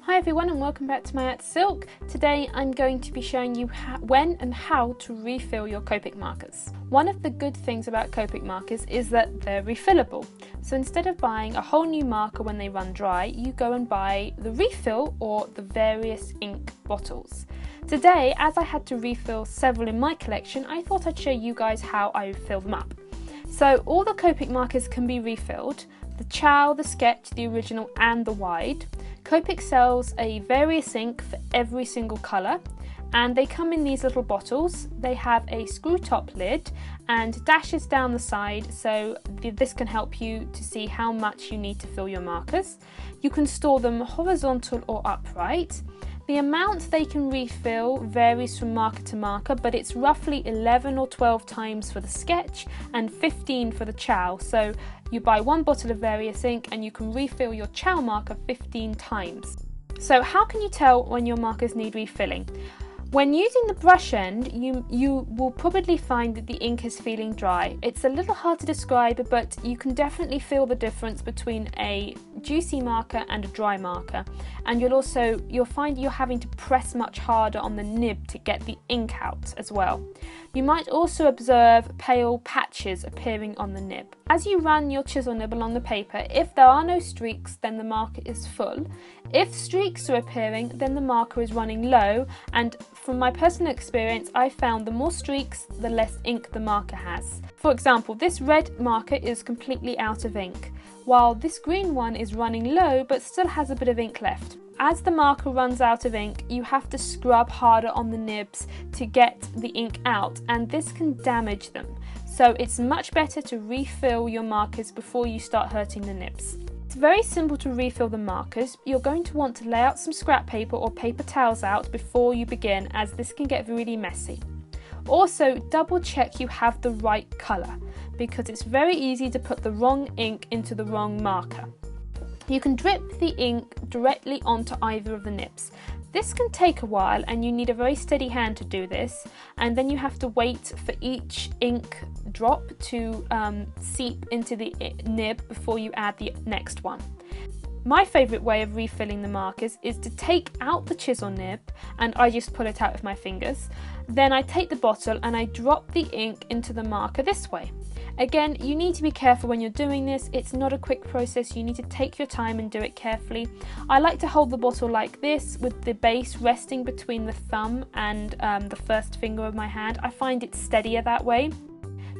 Hi everyone and welcome back to my Art Silk. Today I'm going to be showing you when and how to refill your Copic markers. One of the good things about Copic markers is that they're refillable. So instead of buying a whole new marker when they run dry, you go and buy the refill or the various ink bottles. Today, as I had to refill several in my collection, I thought I'd show you guys how I fill them up. So all the Copic markers can be refilled: the Chow, the Sketch, the Original and the Wide. Copic sells a various ink for every single colour, and they come in these little bottles. They have a screw top lid and dashes down the side, so this can help you to see how much you need to fill your markers. You can store them horizontal or upright. The amount they can refill varies from marker to marker, but it's roughly 11 or 12 times for the Sketch and 15 for the Chow. So you buy one bottle of various ink and you can refill your Chow marker 15 times. So how can you tell when your markers need refilling? When using the brush end, you will probably find that the ink is feeling dry. It's a little hard to describe, but you can definitely feel the difference between a juicy marker and a dry marker. And you'll find you're having to press much harder on the nib to get the ink out as well. You might also observe pale patches appearing on the nib. As you run your chisel nib along the paper, if there are no streaks, then the marker is full. If streaks are appearing, then the marker is running low, and from my personal experience, I found the more streaks, the less ink the marker has. For example, this red marker is completely out of ink, while this green one is running low but still has a bit of ink left. As the marker runs out of ink, you have to scrub harder on the nibs to get the ink out, and this can damage them. So it's much better to refill your markers before you start hurting the nibs. It's very simple to refill the markers. You're going to want to lay out some scrap paper or paper towels out before you begin, as this can get really messy. Also, double check you have the right colour, because it's very easy to put the wrong ink into the wrong marker. You can drip the ink directly onto either of the nibs. This can take a while and you need a very steady hand to do this, and then you have to wait for each ink drop to seep into the nib before you add the next one. My favourite way of refilling the markers is to take out the chisel nib, and I just pull it out with my fingers. Then I take the bottle and I drop the ink into the marker this way. Again, you need to be careful when you're doing this. It's not a quick process. You need to take your time and do it carefully. I like to hold the bottle like this, with the base resting between the thumb and the first finger of my hand. I find it steadier that way.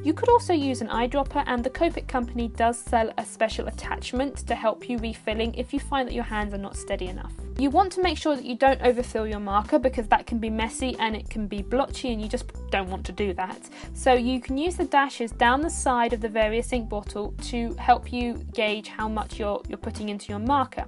You could also use an eyedropper, and the Copic company does sell a special attachment to help you refilling if you find that your hands are not steady enough. You want to make sure that you don't overfill your marker, because that can be messy and it can be blotchy and you just don't want to do that. So you can use the dashes down the side of the various ink bottle to help you gauge how much you're putting into your marker.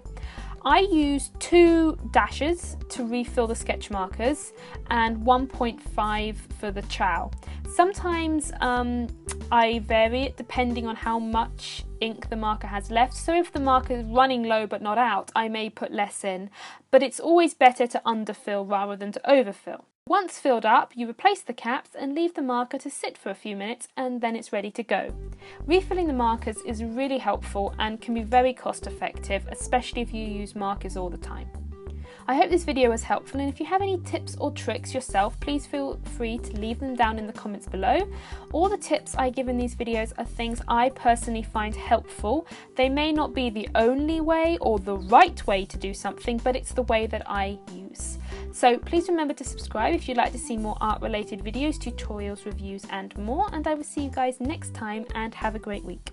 I use 2 dashes to refill the sketch markers and 1.5 for the Chow. Sometimes I vary it depending on how much ink the marker has left. So if the marker is running low but not out, I may put less in, but it's always better to underfill rather than to overfill. Once filled up, you replace the caps and leave the marker to sit for a few minutes, and then it's ready to go. Refilling the markers is really helpful and can be very cost effective, especially if you use markers all the time. I hope this video was helpful, and if you have any tips or tricks yourself, please feel free to leave them down in the comments below. All the tips I give in these videos are things I personally find helpful. They may not be the only way or the right way to do something, but it's the way that I use. So please remember to subscribe if you'd like to see more art related videos, tutorials, reviews and more, and I will see you guys next time, and have a great week.